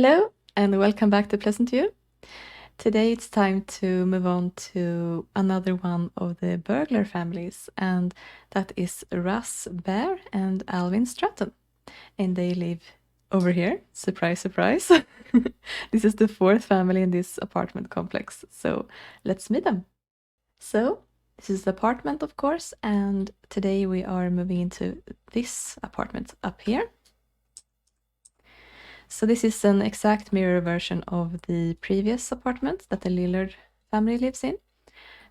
Hello and welcome back to Pleasantview. Today it's time to move on to another one of the burglar families, and that is Russ Bear and Alvin Stratton. And they live over here. Surprise, surprise. This is the fourth family in this apartment complex, so let's meet them. So, this is the apartment, of course, and today we are moving into this apartment up here. So this is an exact mirror version of the previous apartment that the Lillard family lives in.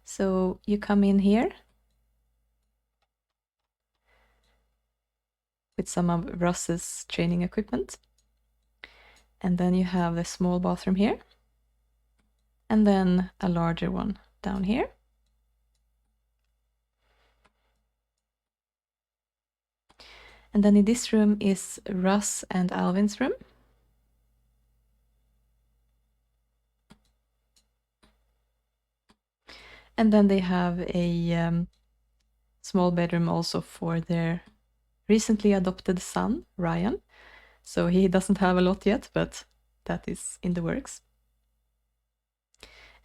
So you come in here with some of Russ's training equipment. And then you have the small bathroom here. And then a larger one down here. And then in this room is Russ and Alvin's room. And then they have a small bedroom also for their recently adopted son, Ryan. So he doesn't have a lot yet, but that is in the works.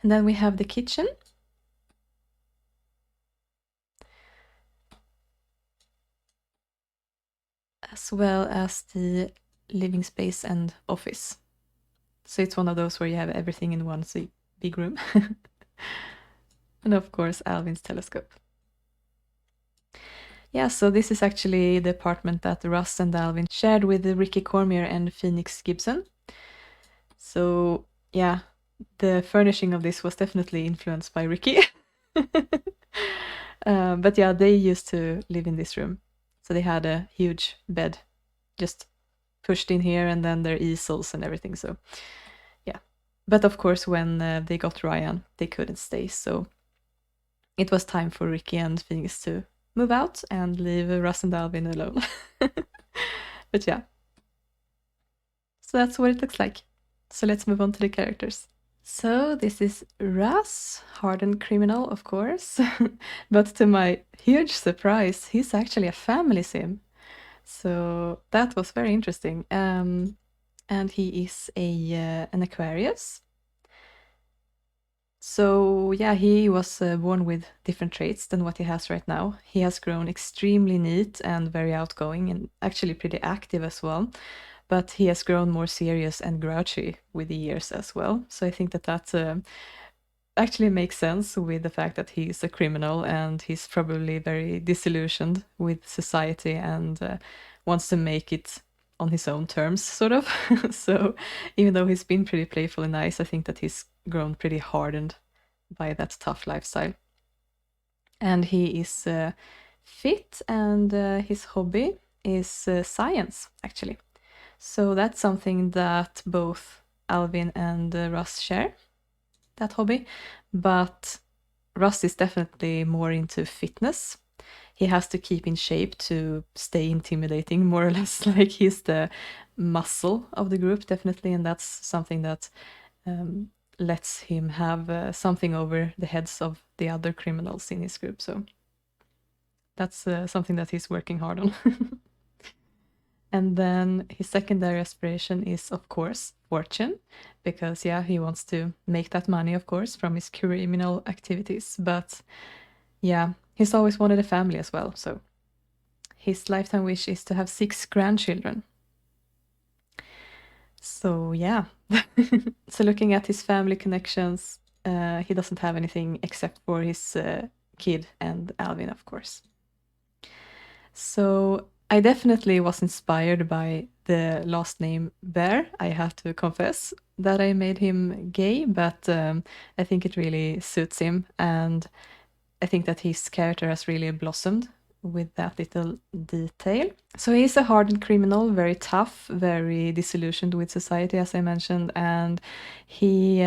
And then we have the kitchen. As well as the living space and office. So it's one of those where you have everything in one big room. And of course, Alvin's telescope. Yeah, so this is actually the apartment that Russ and Alvin shared with Ricky Cormier and Phoenix Gibson. So yeah, the furnishing of this was definitely influenced by Ricky. But yeah, they used to live in this room. So they had a huge bed just pushed in here, and then their easels and everything. So yeah, but of course when they got Ryan, they couldn't stay. So it was time for Ricky and Phoenix to move out and leave Russ and Alvin alone. But yeah, so that's what it looks like. So let's move on to the characters. So this is Russ, hardened criminal, of course. But to my huge surprise, he's actually a family sim. So that was very interesting. And he is an Aquarius. So yeah, he was born with different traits than what he has right now. He has grown extremely neat and very outgoing and actually pretty active as well. But he has grown more serious and grouchy with the years as well. So I think that actually makes sense with the fact that he's a criminal and he's probably very disillusioned with society and wants to make it on his own terms, sort of. So even though he's been pretty playful and nice, I think that he's grown pretty hardened by that tough lifestyle. And he is fit, and his hobby is science, actually. So that's something that both Alvin and Russ share, that hobby. But Russ is definitely more into fitness. He has to keep in shape to stay intimidating, more or less. Like he's the muscle of the group, definitely, and that's something that lets him have something over the heads of the other criminals in his group. So that's something that he's working hard on. And then his secondary aspiration is, of course, fortune, because yeah, he wants to make that money, of course, from his criminal activities. But yeah, he's always wanted a family as well. So his lifetime wish is to have 6 grandchildren. So yeah, so looking at his family connections, he doesn't have anything except for his kid and Alvin, of course. So I definitely was inspired by the last name Bear. I have to confess that I made him gay, but I think it really suits him, and I think that his character has really blossomed with that little detail. So he's a hardened criminal, very tough, very disillusioned with society, as I mentioned, and he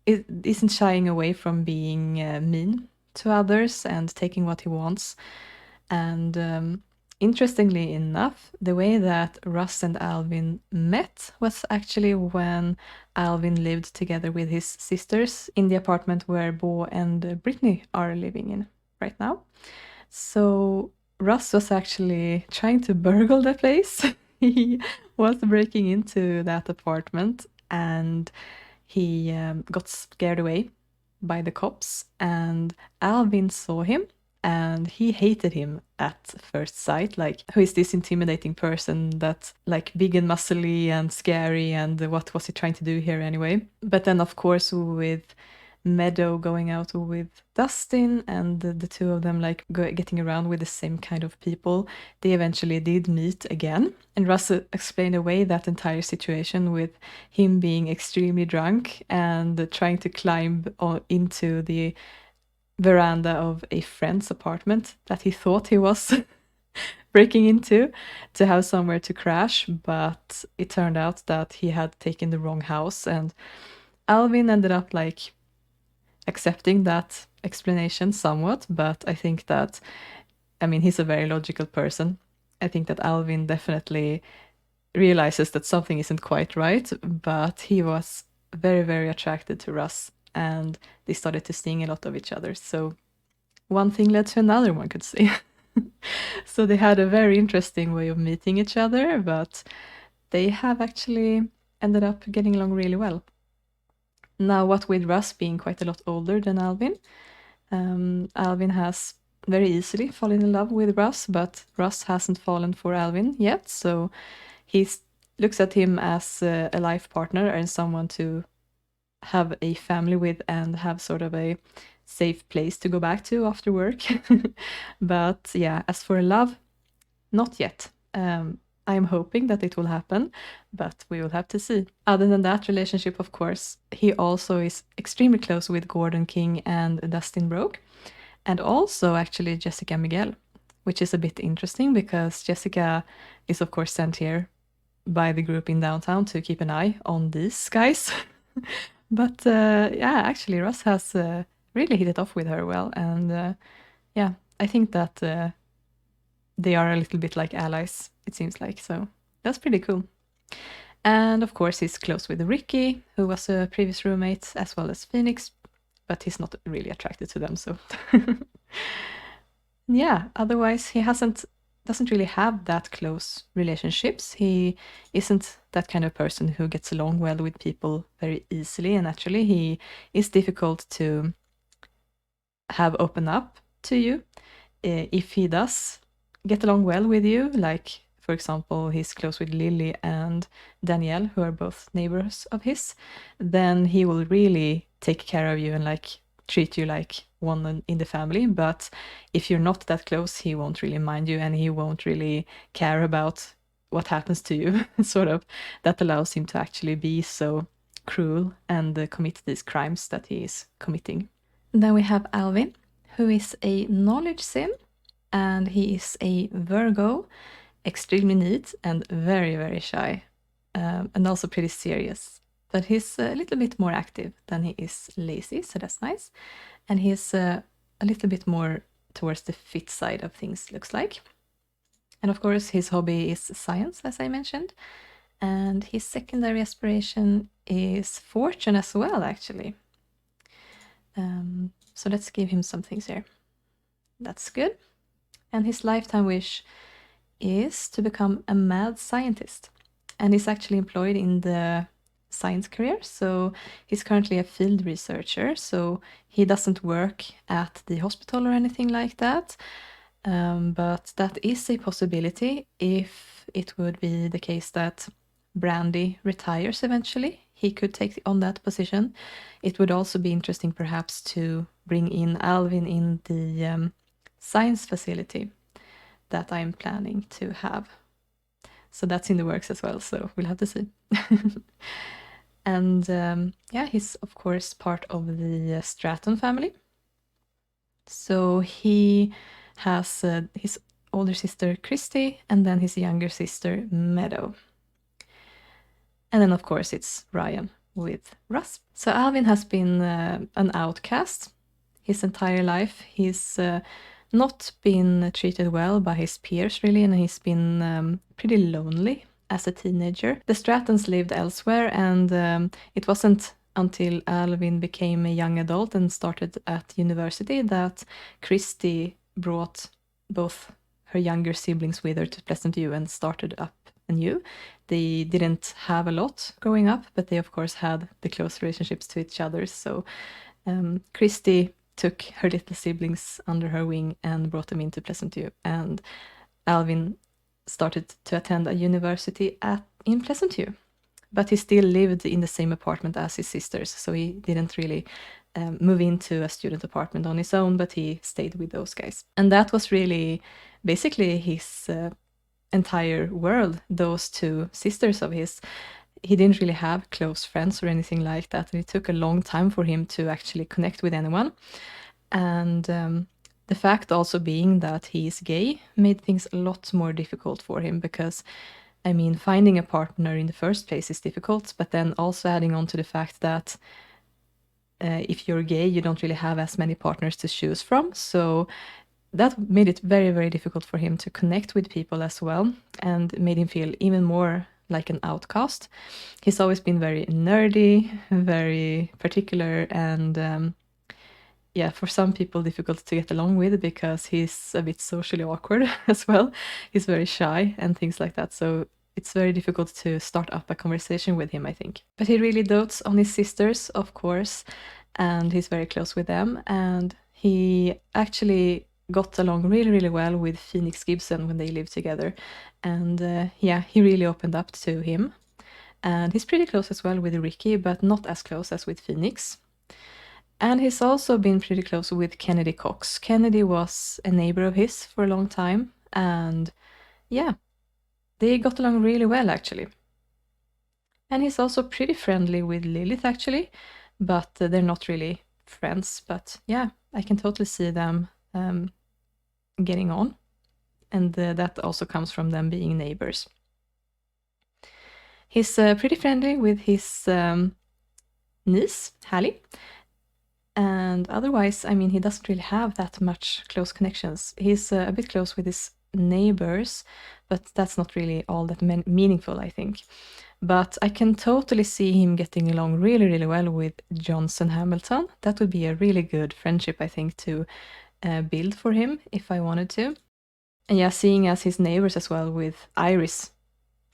isn't shying away from being mean to others and taking what he wants. And interestingly enough, the way that Russ and Alvin met was actually when Alvin lived together with his sisters in the apartment where Bo and Brittany are living in right now. So Russ was actually trying to burgle the place. he was breaking into that apartment and he got scared away by the cops, and Alvin saw him and he hated him at first sight. Like, who is this intimidating person that's like big and muscly and scary, and what was he trying to do here anyway? But then, of course, with Meadow going out with Dustin and the two of them like getting around with the same kind of people, they eventually did meet again. And Russ explained away that entire situation with him being extremely drunk and trying to climb into the veranda of a friend's apartment that he thought he was breaking into to have somewhere to crash, but it turned out that he had taken the wrong house, and Alvin ended up like accepting that explanation somewhat, but I think that, I mean, he's a very logical person. I think that Alvin definitely realizes that something isn't quite right, but he was very, very attracted to Russ, and they started to sing a lot of each other. So one thing led to another, one could say. So they had a very interesting way of meeting each other, but they have actually ended up getting along really well. Now, what with Russ being quite a lot older than Alvin, Alvin has very easily fallen in love with Russ, but Russ hasn't fallen for Alvin yet, so he looks at him as a life partner and someone to have a family with and have sort of a safe place to go back to after work. But yeah, as for love, not yet. I'm hoping that it will happen, but we will have to see. Other than that relationship, of course, he also is extremely close with Gordon King and Dustin Broke, and also actually Jessica Miguel, which is a bit interesting because Jessica is, of course, sent here by the group in downtown to keep an eye on these guys. But yeah, actually, Russ has really hit it off with her well, and yeah, I think that they are a little bit like allies, it seems like, so that's pretty cool. And of course, he's close with Ricky, who was a previous roommate, as well as Phoenix, but he's not really attracted to them, so yeah, otherwise he doesn't really have that close relationships. He isn't that kind of person who gets along well with people very easily and naturally. He is difficult to have open up to you. If he does get along well with you, like for example, he's close with Lily and Danielle, who are both neighbors of his, then he will really take care of you and like treat you like one in the family. But if you're not that close, he won't really mind you and he won't really care about what happens to you. Sort of that allows him to actually be so cruel and commit these crimes that he is committing. Then we have Alvin, who is a knowledge sim, and he is a Virgo, extremely neat and very, very shy, and also pretty serious. But he's a little bit more active than he is lazy, so that's nice. And he's a little bit more towards the fit side of things, looks like. And of course, his hobby is science, as I mentioned. And his secondary aspiration is fortune as well, actually. So let's give him some things here. That's good. And his lifetime wish is to become a mad scientist. And he's actually employed in the science career. So he's currently a field researcher. So he doesn't work at the hospital or anything like that. But that is a possibility if it would be the case that Brandy retires eventually. He could take on that position. It would also be interesting perhaps to bring in Alvin in the science facility that I'm planning to have. So that's in the works as well, so we'll have to see. And yeah, he's of course part of the Stratton family. So he has his older sister Christy and then his younger sister Meadow. And then of course it's Ryan with Russ. So Alvin has been an outcast his entire life. He's not been treated well by his peers really, and he's been pretty lonely as a teenager. The Strattons lived elsewhere, and it wasn't until Alvin became a young adult and started at university that Christy brought both her younger siblings with her to Pleasantview and started up and you. They didn't have a lot growing up, but they of course had the close relationships to each other. So Christy took her little siblings under her wing and brought them into Pleasantview, and Alvin started to attend a university in Pleasantview. But he still lived in the same apartment as his sisters, so he didn't really move into a student apartment on his own, but he stayed with those guys. And that was really basically his entire world, those two sisters of his. He didn't really have close friends or anything like that, and it took a long time for him to actually connect with anyone. And the fact also being that he is gay made things a lot more difficult for him, because I mean, finding a partner in the first place is difficult, but then also adding on to the fact that if you're gay, you don't really have as many partners to choose from. So that made it very, very difficult for him to connect with people as well, and made him feel even more like an outcast. He's always been very nerdy, very particular, and yeah, for some people difficult to get along with because he's a bit socially awkward as well. He's very shy and things like that. So it's very difficult to start up a conversation with him, I think. But he really dotes on his sisters, of course, and he's very close with them. And he actually got along really, really well with Phoenix Gibson when they lived together. And yeah, he really opened up to him. And he's pretty close as well with Ricky, but not as close as with Phoenix. And he's also been pretty close with Kennedy Cox. Kennedy was a neighbor of his for a long time, and yeah, they got along really well, actually. And he's also pretty friendly with Lilith, actually, but they're not really friends. But yeah, I can totally see them getting on, and that also comes from them being neighbors. He's pretty friendly with his niece, Hallie. And otherwise, I mean, he doesn't really have that much close connections. He's a bit close with his neighbors, but that's not really all that meaningful, I think. But I can totally see him getting along really, really well with Johnson Hamilton. That would be a really good friendship, I think, to build for him if I wanted to. And yeah, seeing as his neighbors as well with Iris,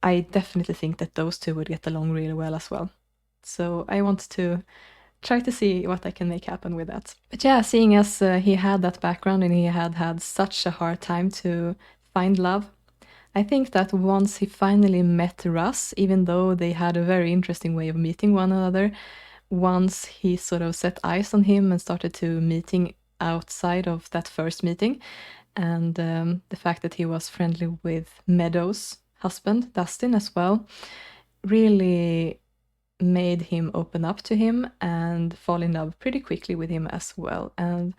I definitely think that those two would get along really well as well. So I want to try to see what I can make happen with that. But yeah, seeing as he had that background and he had such a hard time to find love, I think that once he finally met Russ, even though they had a very interesting way of meeting one another, once he sort of set eyes on him and started to meeting outside of that first meeting, and the fact that he was friendly with Meadows' husband, Dustin, as well, really made him open up to him and fall in love pretty quickly with him as well. And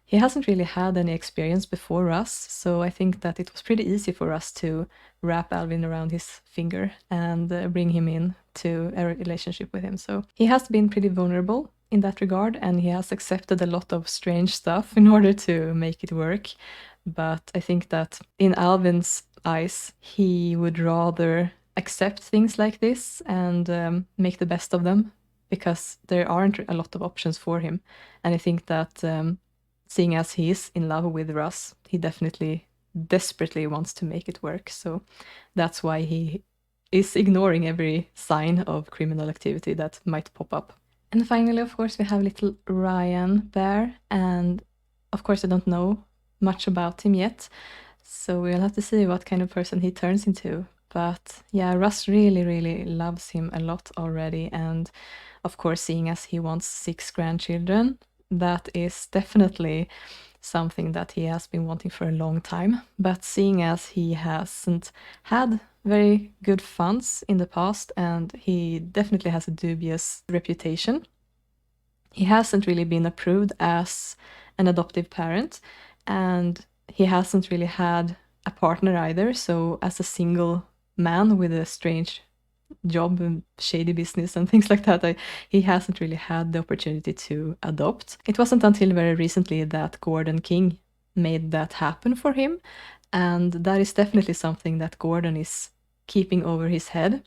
he hasn't really had any experience before Russ, so I think that it was pretty easy for us to wrap Alvin around his finger and bring him in to a relationship with him. So he has been pretty vulnerable in that regard, and he has accepted a lot of strange stuff in order to make it work. But I think that in Alvin's eyes, he would rather accept things like this and make the best of them, because there aren't a lot of options for him. And I think that seeing as he is in love with Russ, he definitely desperately wants to make it work. So that's why he is ignoring every sign of criminal activity that might pop up. And finally, of course, we have little Ryan Bear, and of course I don't know much about him yet, so we'll have to see what kind of person he turns into. But yeah, Russ really, really loves him a lot already, and of course, seeing as he wants 6 grandchildren, that is definitely something that he has been wanting for a long time. But seeing as he hasn't had very good funds in the past, and he definitely has a dubious reputation, he hasn't really been approved as an adoptive parent, and he hasn't really had a partner either. So as a single man with a strange job and shady business and things like that, he hasn't really had the opportunity to adopt. It wasn't until very recently that Gordon King made that happen for him, and that is definitely something that Gordon is keeping over his head,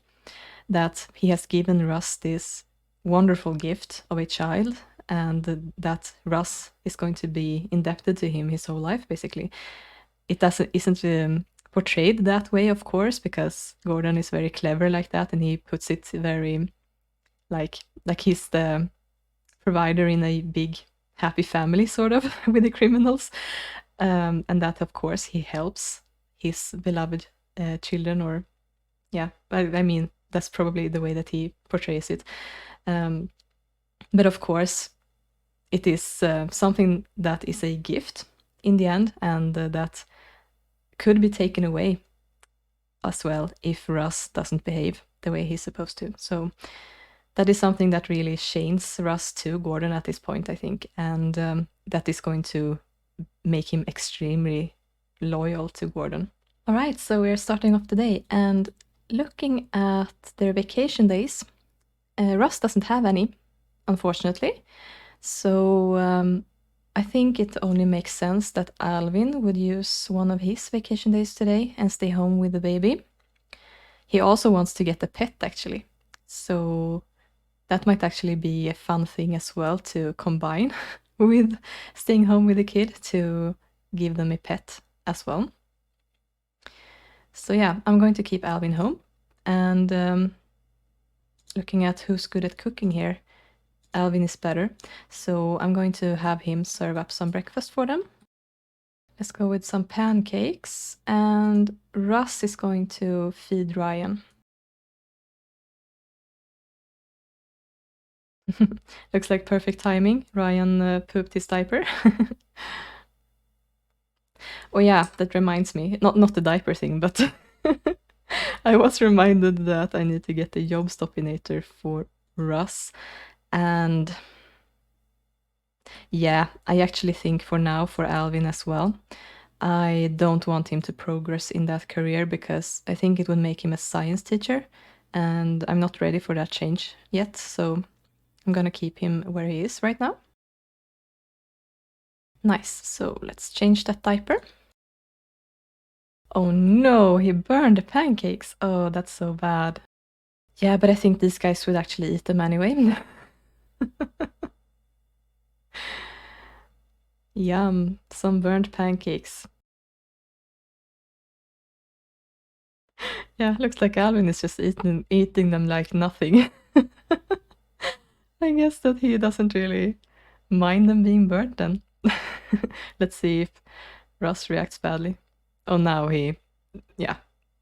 that he has given Russ this wonderful gift of a child, and that Russ is going to be indebted to him his whole life, basically. It isn't portrayed that way, of course, because Gordon is very clever like that, and he puts it very like he's the provider in a big happy family sort of with the criminals, and that of course he helps his beloved children, or yeah, I mean that's probably the way that he portrays it, but of course it is something that is a gift in the end, and that could be taken away as well if Russ doesn't behave the way he's supposed to. So that is something that really chains Russ to Gordon at this point, I think, and that is going to make him extremely loyal to Gordon. All right, so we're starting off the day, and looking at their vacation days, Russ doesn't have any, unfortunately. So I think it only makes sense that Alvin would use one of his vacation days today and stay home with the baby. He also wants to get a pet, actually. So that might actually be a fun thing as well to combine with staying home with the kid, to give them a pet as well. So yeah, I'm going to keep Alvin home. And looking at who's good at cooking here, Alvin is better. So I'm going to have him serve up some breakfast for them. Let's go with some pancakes, and Russ is going to feed Ryan. Looks like perfect timing. Ryan pooped his diaper. Oh yeah, that reminds me. Not the diaper thing, but I was reminded that I need to get the job stopinator for Russ. And yeah, I actually think for now, for Alvin as well, I don't want him to progress in that career, because I think it would make him a science teacher, and I'm not ready for that change yet, so I'm gonna keep him where he is right now. Nice, so let's change that diaper. Oh no, he burned the pancakes. Oh, that's so bad. Yeah, but I think these guys would actually eat them anyway. Yum, some burnt pancakes. Yeah, looks like Alvin is just eating them like nothing. I guess that he doesn't really mind them being burnt then. Let's see if Russ reacts badly. Oh, now yeah,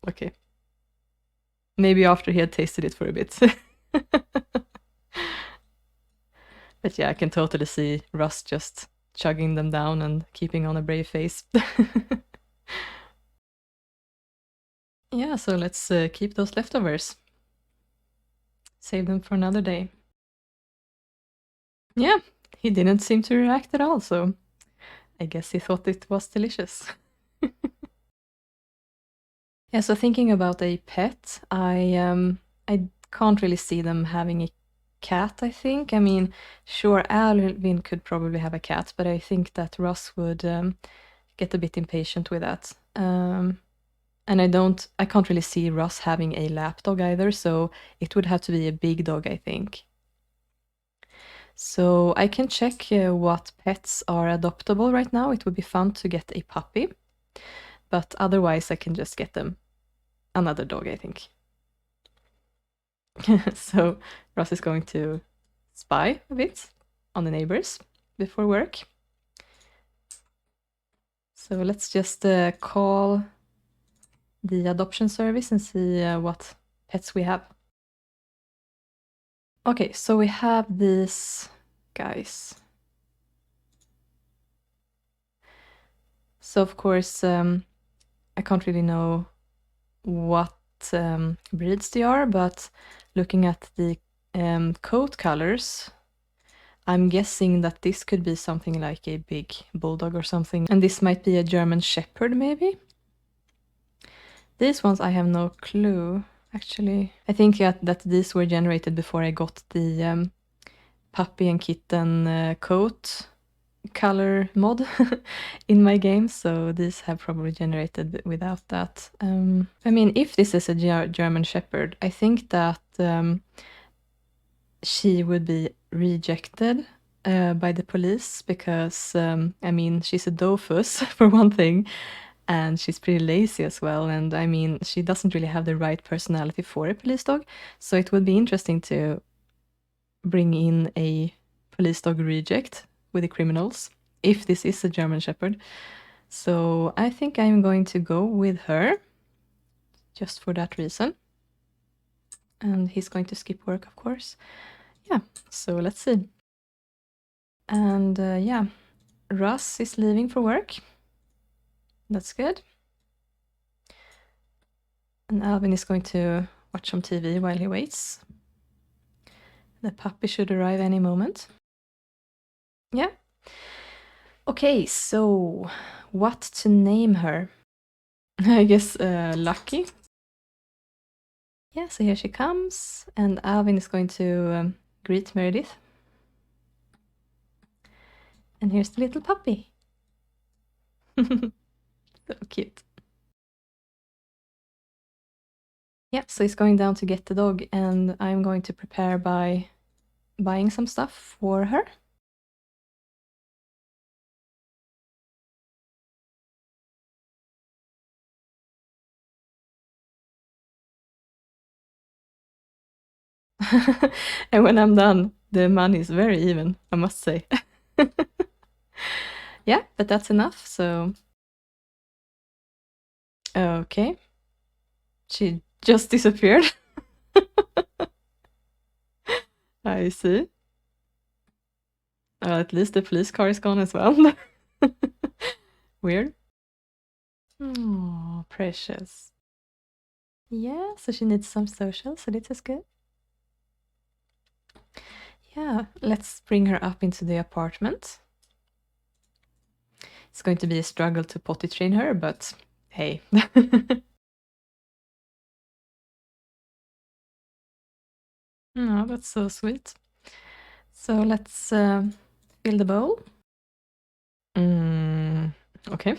okay. Maybe after he had tasted it for a bit. But yeah, I can totally see Russ just chugging them down and keeping on a brave face. Yeah, so let's keep those leftovers. Save them for another day. Yeah, he didn't seem to react at all, so I guess he thought it was delicious. Yeah, so thinking about a pet, I can't really see them having a cat, I think. I mean, sure, Alvin could probably have a cat, but I think that Russ would get a bit impatient with that. And I can't really see Russ having a lapdog either, so it would have to be a big dog, I think. So I can check what pets are adoptable right now. It would be fun to get a puppy, but otherwise I can just get them another dog, I think. So Russ is going to spy a bit on the neighbors before work. So let's just call the adoption service and see what pets we have. Okay, so we have these guys. So of course, I can't really know what breeds they are, but looking at the coat colors, I'm guessing that this could be something like a big bulldog or something, and this might be a German Shepherd maybe? These ones I have no clue, actually. I think that these were generated before I got the puppy and kitten coat color mod in my game, so these have probably generated without that. I mean, if this is a German Shepherd, I think that she would be rejected by the police, because I mean, she's a doofus for one thing, And she's pretty lazy as well. And I mean, she doesn't really have the right personality for a police dog. So it would be interesting to bring in a police dog reject with the criminals, if this is a German Shepherd. So I think I'm going to go with her, just for that reason. And he's going to skip work, of course. Yeah, so let's see. And yeah, Russ is leaving for work. That's good. And Alvin is going to watch some TV while he waits. The puppy should arrive any moment. Yeah. Okay, so what to name her? I guess Lucky. Yeah, so here she comes, and Alvin is going to greet Meredith. And here's the little puppy. So cute. Yeah, so he's going down to get the dog, and I'm going to prepare by buying some stuff for her. And when I'm done, the money is very even, I must say. Yeah, but that's enough, so... Okay. She just disappeared. I see. At least the police car is gone as well. Weird. Oh, precious. Yeah, so she needs some social, so this is good. Yeah, let's bring her up into the apartment. It's going to be a struggle to potty train her, but hey. Oh, that's so sweet. So let's fill the bowl. Okay.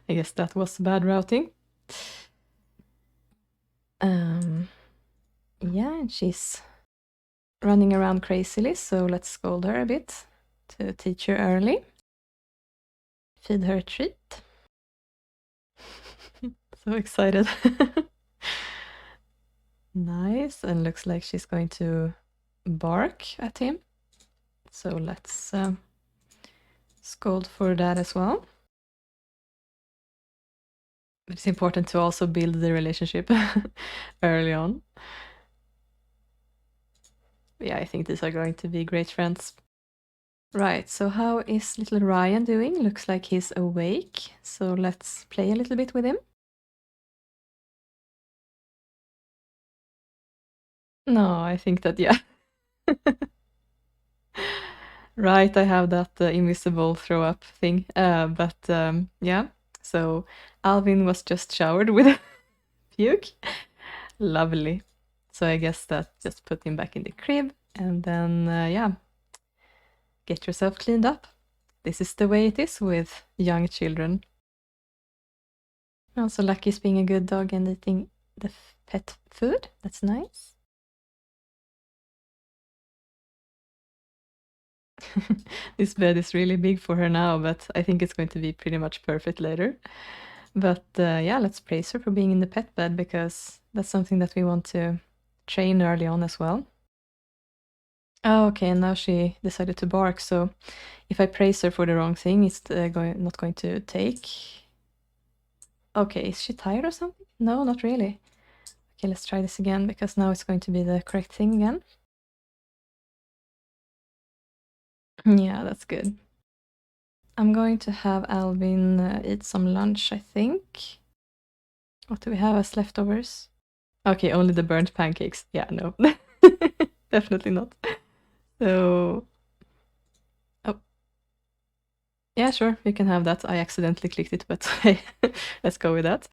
I guess that was bad routing. Yeah, and she's running around crazily, so let's scold her a bit to teach her early. Feed her a treat. So excited. Nice, and looks like she's going to bark at him. So let's scold for that as well. But it's important to also build the relationship early on. Yeah, I think these are going to be great friends. Right, so how is little Ryan doing? Looks like he's awake, so let's play a little bit with him. No, I think that, yeah. Right, I have that invisible throw up thing. But yeah, so Alvin was just showered with a puke. Lovely. So I guess that just put him back in the crib, and then yeah, get yourself cleaned up. This is the way it is with young children. Also, Lucky's being a good dog and eating the pet food. That's nice. This bed is really big for her now, but I think it's going to be pretty much perfect later. But yeah, let's praise her for being in the pet bed, because that's something that we want to train early on as well. Oh, okay, and now she decided to bark, so if I praise her for the wrong thing, it's not going to take. Okay, is she tired or something? No, not really. Okay, let's try this again, because now it's going to be the correct thing again. Yeah, that's good. I'm going to have Alvin eat some lunch, I think. What do we have as leftovers? Okay, only the burnt pancakes. Yeah, no. Definitely not. So... Oh. Yeah, sure, we can have that. I accidentally clicked it, but hey, let's go with that.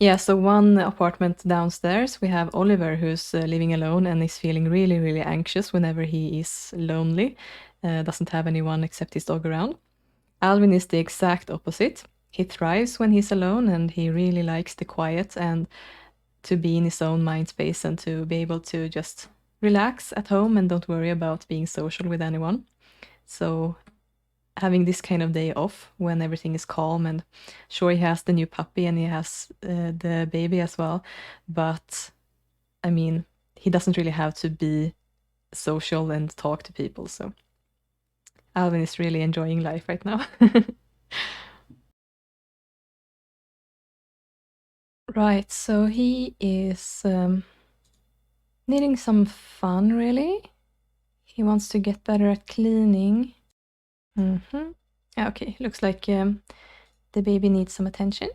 Yeah, so one apartment downstairs, we have Oliver, who's living alone and is feeling really, really anxious whenever he is lonely. Doesn't have anyone except his dog around. Alvin is the exact opposite. He thrives when he's alone, and he really likes the quiet and to be in his own mind space and to be able to just relax at home and don't worry about being social with anyone. So having this kind of day off when everything is calm, and sure, he has the new puppy and he has the baby as well, but I mean, he doesn't really have to be social and talk to people, so Alvin is really enjoying life right now. Right, so he is needing some fun, really. He wants to get better at cleaning. Okay, looks like the baby needs some attention.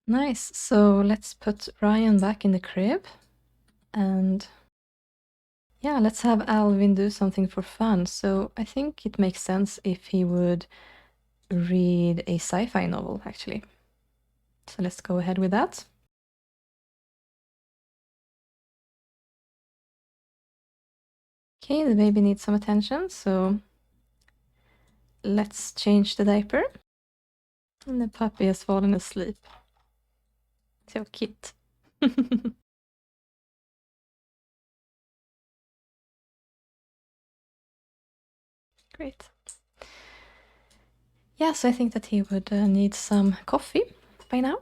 Nice, so let's put Ryan back in the crib. And yeah, let's have Alvin do something for fun. So I think it makes sense if he would read a sci-fi novel, actually. So let's go ahead with that. Okay, the baby needs some attention, so let's change the diaper. And the puppy has fallen asleep. So cute. Great. Yeah, so I think that he would need some coffee by now.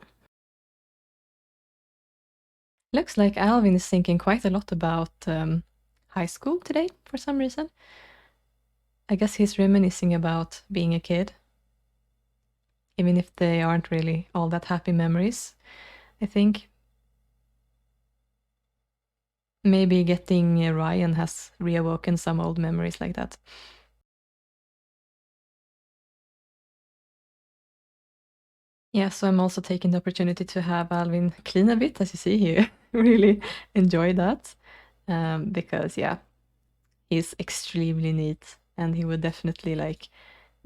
Looks like Alvin is thinking quite a lot about high school today for some reason. I guess he's reminiscing about being a kid, even if they aren't really all that happy memories, I think. Maybe getting Ryan has reawoken some old memories like that. Yeah, so I'm also taking the opportunity to have Alvin clean a bit. As you see, he really enjoyed that. Because, yeah, he's extremely neat, and he would definitely like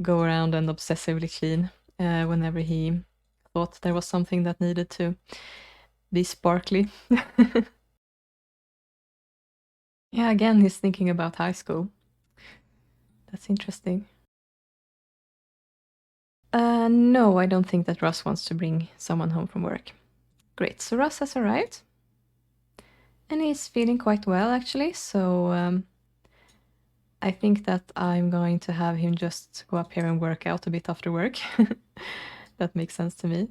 go around and obsessively clean whenever he thought there was something that needed to be sparkly. Yeah, again, he's thinking about high school. That's interesting. No, I don't think that Russ wants to bring someone home from work. Great, so Russ has arrived. And he's feeling quite well, actually, so I think that I'm going to have him just go up here and work out a bit after work. That makes sense to me.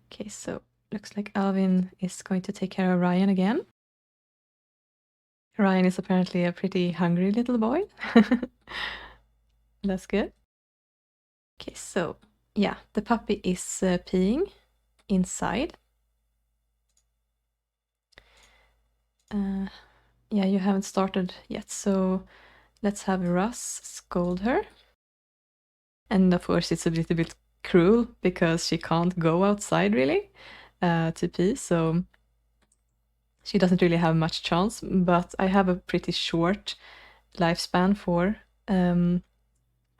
Okay, so looks like Alvin is going to take care of Ryan again. Ryan is apparently a pretty hungry little boy. That's good. Okay, so yeah, the puppy is peeing inside. Yeah, you haven't started yet, so let's have Russ scold her. And of course, it's a little bit cruel because she can't go outside really to pee, so she doesn't really have much chance. But I have a pretty short lifespan for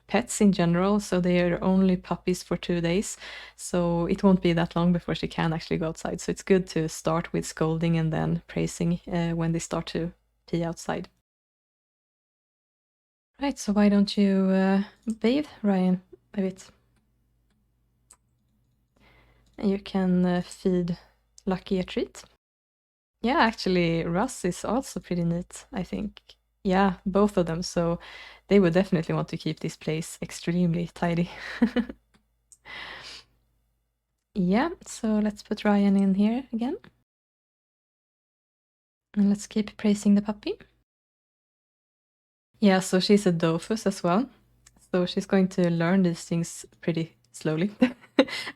pets in general, so they are only puppies for 2 days, so it won't be that long before she can actually go outside. So it's good to start with scolding and then praising when they start to pee outside. Right, so why don't you bathe Ryan a bit? And you can feed Lucky a treat. Yeah, actually, Russ is also pretty neat, I think. Yeah, both of them, so they would definitely want to keep this place extremely tidy. Yeah, so let's put Ryan in here again. And let's keep praising the puppy. Yeah, so she's a Dofus as well. So she's going to learn these things pretty slowly.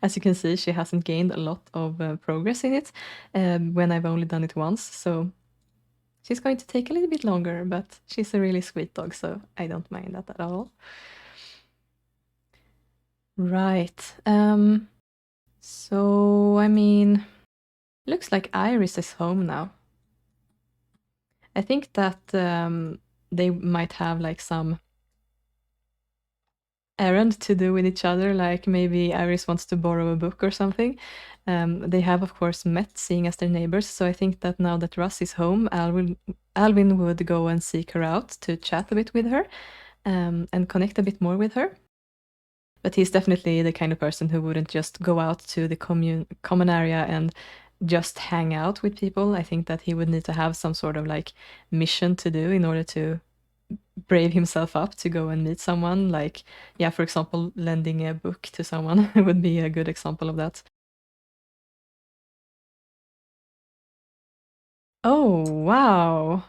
As you can see, she hasn't gained a lot of progress in it when I've only done it once. So she's going to take a little bit longer, but she's a really sweet dog, so I don't mind that at all. Right. So, I mean, looks like Iris is home now. I think that they might have like some errand to do with each other, like maybe Iris wants to borrow a book or something. They have, of course, met, seeing as their neighbors, so I think that now that Russ is home, Alvin would go and seek her out to chat a bit with her and connect a bit more with her. But he's definitely the kind of person who wouldn't just go out to the common area and just hang out with people. I think that he would need to have some sort of like mission to do in order to brave himself up to go and meet someone. Like, yeah, for example, lending a book to someone would be a good example of that. Oh, wow.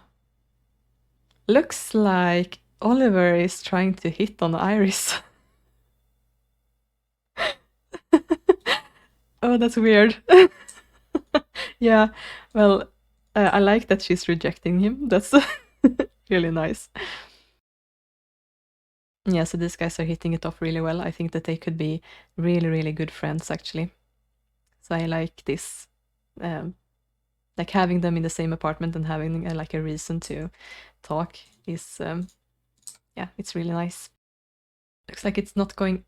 Looks like Oliver is trying to hit on Iris. Oh, that's weird. Yeah, well, I like that she's rejecting him. That's really nice. Yeah, so these guys are hitting it off really well. I think that they could be really, really good friends, actually. So I like this, um, like having them in the same apartment and having like a reason to talk is, yeah, it's really nice. Looks like it's not going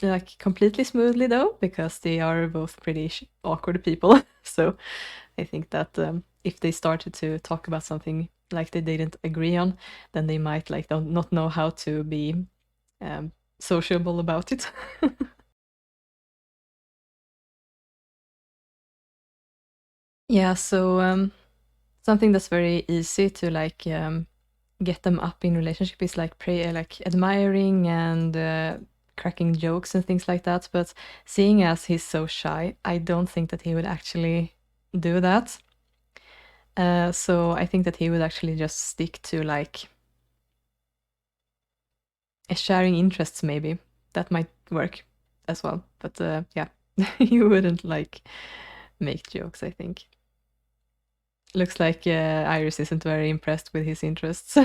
like completely smoothly though, because they are both pretty awkward people. So I think that if they started to talk about something like they didn't agree on, then they might like don't not know how to be sociable about it. Yeah, so something that's very easy to like get them up in relationship is like like admiring and cracking jokes and things like that. But seeing as he's so shy, I don't think that he would actually do that. So I think that he would actually just stick to like sharing interests, maybe. That might work as well. But yeah, you wouldn't like make jokes, I think. Looks like Iris isn't very impressed with his interests.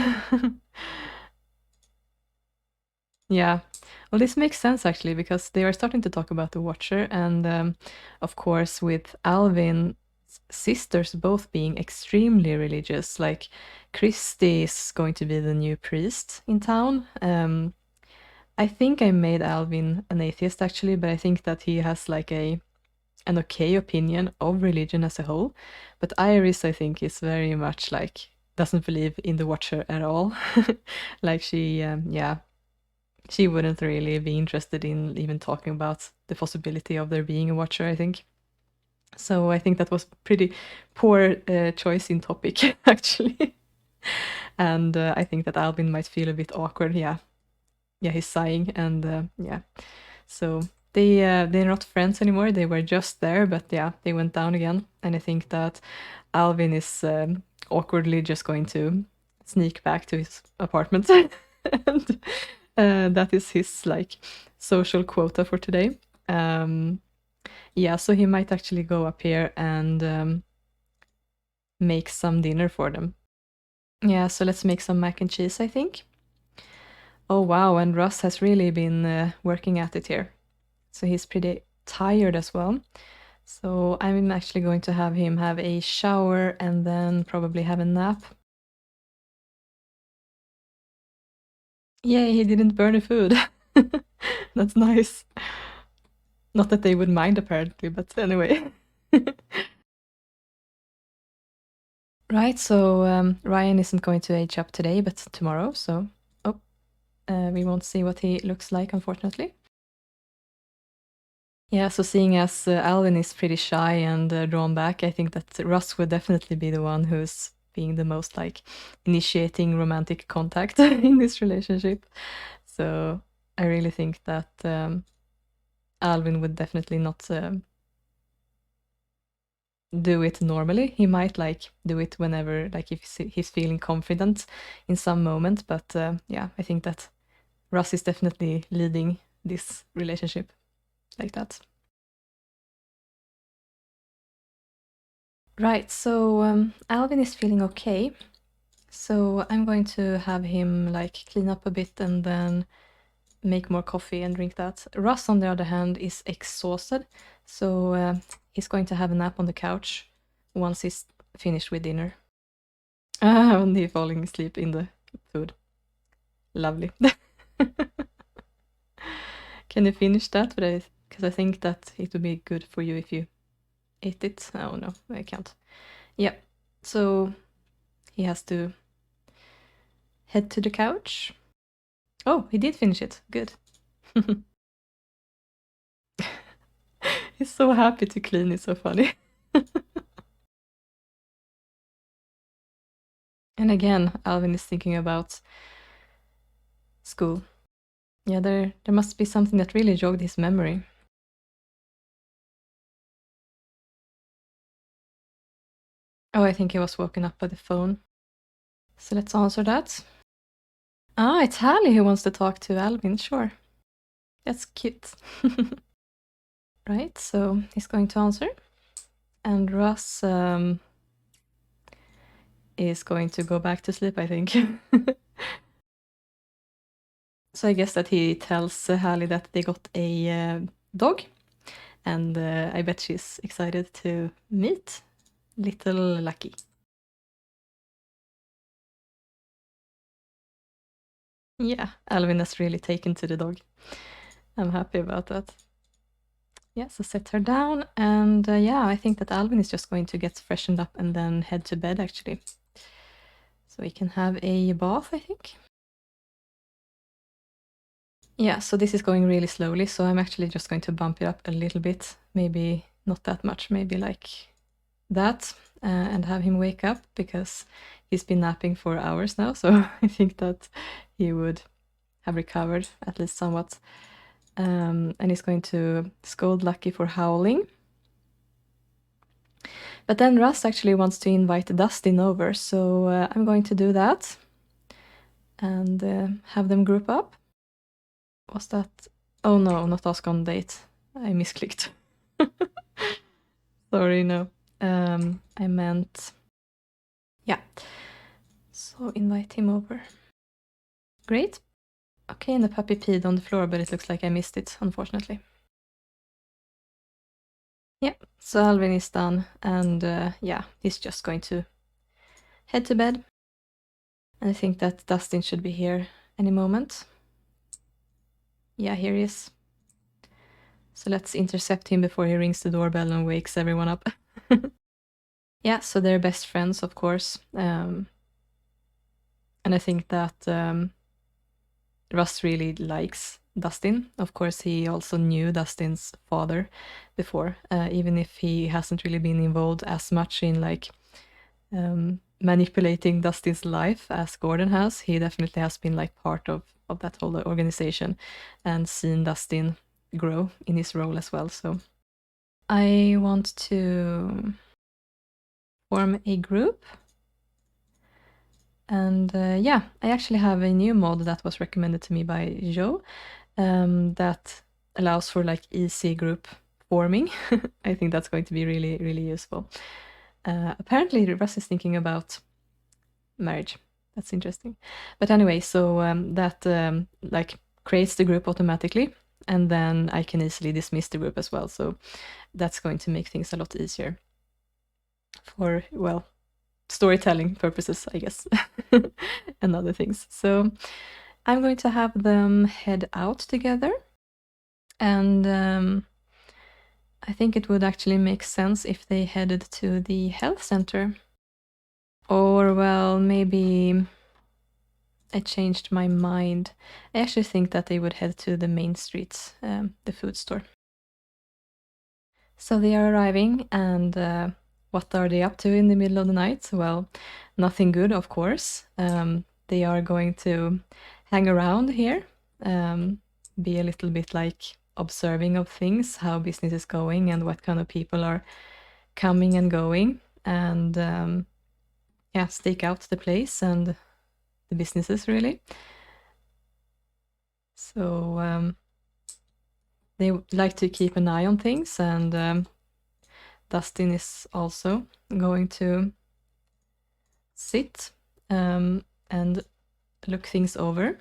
Yeah. Well, this makes sense actually because they are starting to talk about the Watcher, and of course, with Alvin's sisters both being extremely religious, like Christy is going to be the new priest in town. I think I made Alvin an atheist actually, but I think that he has like an okay opinion of religion as a whole. But Iris, I think, is very much like doesn't believe in the Watcher at all. Like she, yeah, she wouldn't really be interested in even talking about the possibility of there being a Watcher, I think. So I think that was pretty poor choice in topic, actually. And I think that Alvin might feel a bit awkward. Yeah, yeah, he's sighing, and yeah. So they're not friends anymore. They were just there, but yeah, they went down again. And I think that Alvin is awkwardly just going to sneak back to his apartment, and that is his like social quota for today. Yeah, so he might actually go up here and make some dinner for them. Yeah, so let's make some mac and cheese, I think. Oh wow, and Russ has really been working at it here. So he's pretty tired as well. So I'm actually going to have him have a shower and then probably have a nap. Yay, he didn't burn the food. That's nice. Not that they would mind apparently, but anyway. Right, so Ryan isn't going to age up today, but tomorrow, so oh, we won't see what he looks like, unfortunately. Yeah, so seeing as Alvin is pretty shy and drawn back, I think that Russ would definitely be the one who's being the most like initiating romantic contact in this relationship. So I really think that Alvin would definitely not do it normally. He might like do it whenever, like if he's feeling confident in some moment. But yeah, I think that Russ is definitely leading this relationship like that. Right, so Alvin is feeling okay. So I'm going to have him like clean up a bit and then make more coffee and drink that. Russ, on the other hand, is exhausted. So he's going to have a nap on the couch once he's finished with dinner. And he's falling asleep in the food. Lovely. Can you finish that? Because I think that it would be good for you if you ate it. Oh no, I can't. Yeah. So he has to head to the couch. Oh, he did finish it. Good. He's so happy to clean. It's so funny. And again, Alvin is thinking about school. Yeah, there must be something that really jogged his memory. Oh, I think he was woken up by the phone. So let's answer that. Ah, it's Hallie who wants to talk to Alvin, sure. That's cute. Right, so he's going to answer. And Russ is going to go back to sleep, I think. So I guess that he tells Hallie that they got a dog. And I bet she's excited to meet little Lucky. Yeah, Alvin has really taken to the dog. I'm happy about that. Yeah, so set her down, and yeah, I think that Alvin is just going to get freshened up and then head to bed, actually. So we can have a bath, I think. Yeah, so this is going really slowly, so I'm actually just going to bump it up a little bit, maybe not that much, maybe like that, and have him wake up, because he's been napping for hours now, so I think that he would have recovered at least somewhat. And he's going to scold Lucky for howling. But then Russ actually wants to invite Dustin over, so I'm going to do that and have them group up. Was that? Oh no, not ask on date. I misclicked. Sorry, no. I meant, yeah. So invite him over. Great. Okay, and the puppy peed on the floor, but it looks like I missed it, unfortunately. Yeah, so Alvin is done, and yeah, he's just going to head to bed. And I think that Dustin should be here any moment. Yeah, here he is. So let's intercept him before he rings the doorbell and wakes everyone up. Yeah, so they're best friends, of course. And I think that Russ really likes Dustin. Of course, he also knew Dustin's father before, even if he hasn't really been involved as much in like manipulating Dustin's life as Gordon has. He definitely has been like part of that whole organization and seen Dustin grow in his role as well. So I want to form a group. And yeah, I actually have a new mod that was recommended to me by Joe that allows for like easy group forming. I think that's going to be really, really useful. Apparently, Russ is thinking about marriage. That's interesting. But anyway, so that like creates the group automatically, and then I can easily dismiss the group as well. So that's going to make things a lot easier for, well, storytelling purposes, I guess, and other things. So I'm going to have them head out together, and I think it would actually make sense if they headed to the health center. Or, well, maybe I changed my mind. I actually think that they would head to the main street, the food store. So they are arriving, and what are they up to in the middle of the night? Well, nothing good, of course. They are going to hang around here, be a little bit like observing of things, how business is going, and what kind of people are coming and going, and yeah, stake out the place and the businesses, really. So they like to keep an eye on things, and Dustin is also going to sit and look things over.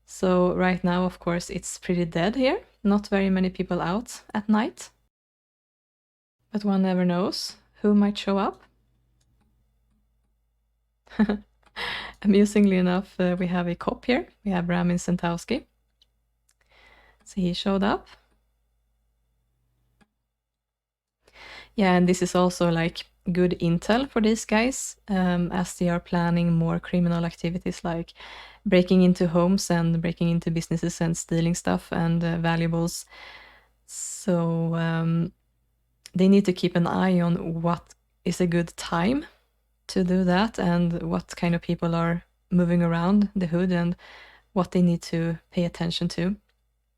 So right now, of course, it's pretty dead here. Not very many people out at night. But one never knows who might show up. Amusingly enough, we have a cop here. We have Ramin Sentowski. So he showed up. Yeah, and this is also like good intel for these guys, as they are planning more criminal activities like breaking into homes and breaking into businesses and stealing stuff and valuables. So they need to keep an eye on what is a good time to do that, and what kind of people are moving around the hood and what they need to pay attention to.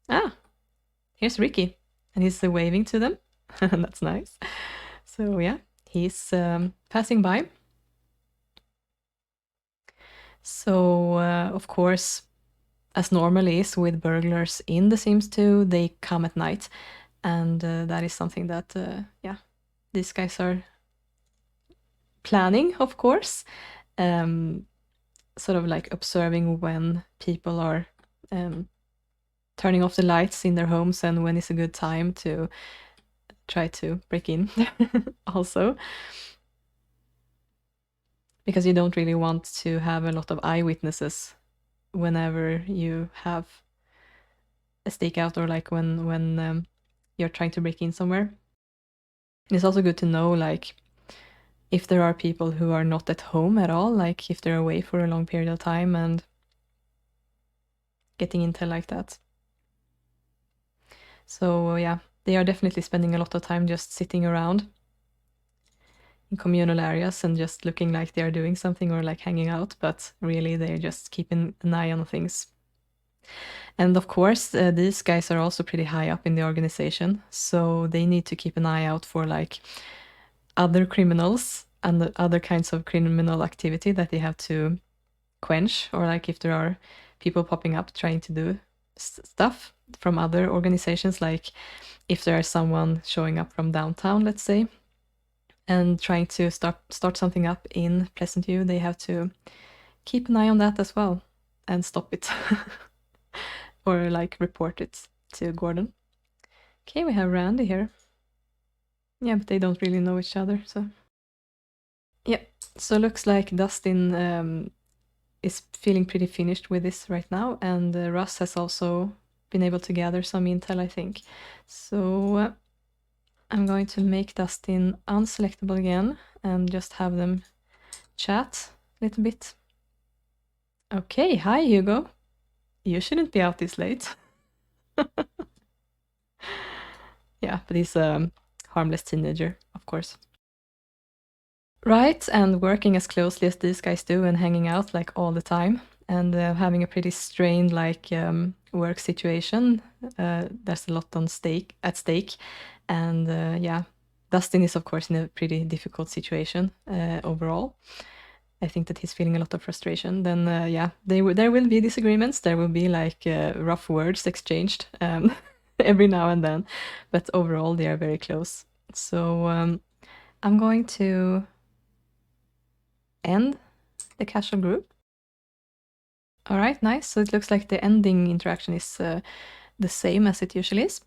Ah, here's Ricky, and he's waving to them. That's nice. So yeah, he's passing by. So of course, as normal is with burglars in The Sims 2, they come at night, and that is something that yeah, these guys are planning, of course. Sort of like observing when people are turning off the lights in their homes and when is a good time to try to break in also, because you don't really want to have a lot of eyewitnesses whenever you have a stakeout, or like when you're trying to break in somewhere. And it's also good to know, like, if there are people who are not at home at all, like if they're away for a long period of time, and getting intel like that. So yeah, they are definitely spending a lot of time just sitting around in communal areas and just looking like they are doing something or like hanging out, but really they're just keeping an eye on things. And of course, these guys are also pretty high up in the organization, so they need to keep an eye out for like other criminals and other kinds of criminal activity that they have to quench, or like if there are people popping up trying to do stuff from other organizations, like if there is someone showing up from downtown, let's say, and trying to start something up in Pleasantview, they have to keep an eye on that as well and stop it or like report it to Gordon. Okay, we have Randy here. Yeah, but they don't really know each other, so yeah. So looks like Dustin is feeling pretty finished with this right now, and Russ has also been able to gather some intel, I think. So I'm going to make Dustin unselectable again and just have them chat a little bit. Okay, hi Hugo. You shouldn't be out this late. Yeah, but he's a harmless teenager, of course. Right, and working as closely as these guys do and hanging out like all the time, and having a pretty strained like work situation. There's a lot at stake, and yeah, Dustin is of course in a pretty difficult situation overall. I think that he's feeling a lot of frustration. Then yeah, there will be disagreements. There will be like rough words exchanged every now and then, but overall they are very close. So I'm going to end the casual group. All right, nice. So it looks like the ending interaction is the same as it usually is.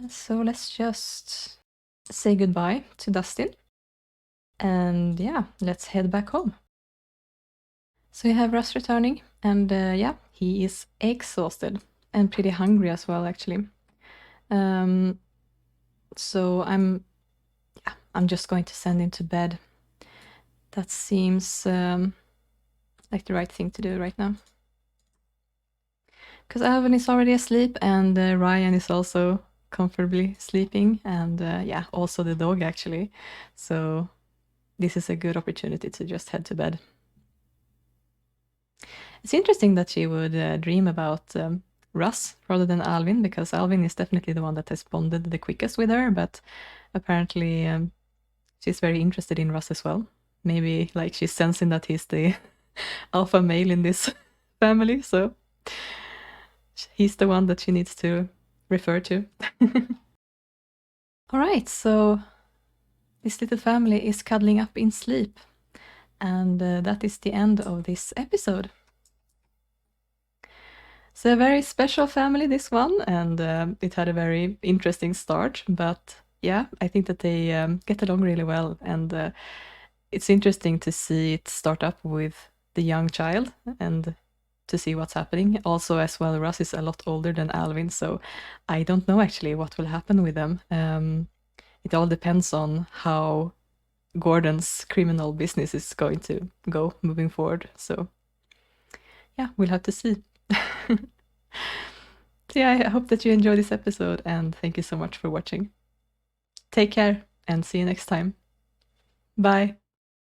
So let's just say goodbye to Dustin. And yeah, let's head back home. So you have Russ returning, and yeah, he is exhausted and pretty hungry as well, actually. So I'm just going to send him to bed. That seems like the right thing to do right now. Because Alvin is already asleep, and Ryan is also comfortably sleeping, and yeah, also the dog actually. So this is a good opportunity to just head to bed. It's interesting that she would dream about Russ rather than Alvin, because Alvin is definitely the one that has bonded the quickest with her, but apparently she's very interested in Russ as well. Maybe like she's sensing that he's the alpha male in this family, so he's the one that she needs to refer to. All right, so this little family is cuddling up in sleep, and that is the end of this episode. So a very special family, this one, and it had a very interesting start, but yeah, I think that they get along really well, and it's interesting to see it start up with the young child and to see what's happening. Also, as well, Russ is a lot older than Alvin, so I don't know actually what will happen with them. It all depends on how Gordon's criminal business is going to go moving forward. So yeah, we'll have to see. So yeah, I hope that you enjoyed this episode, and thank you so much for watching. Take care and see you next time. Bye.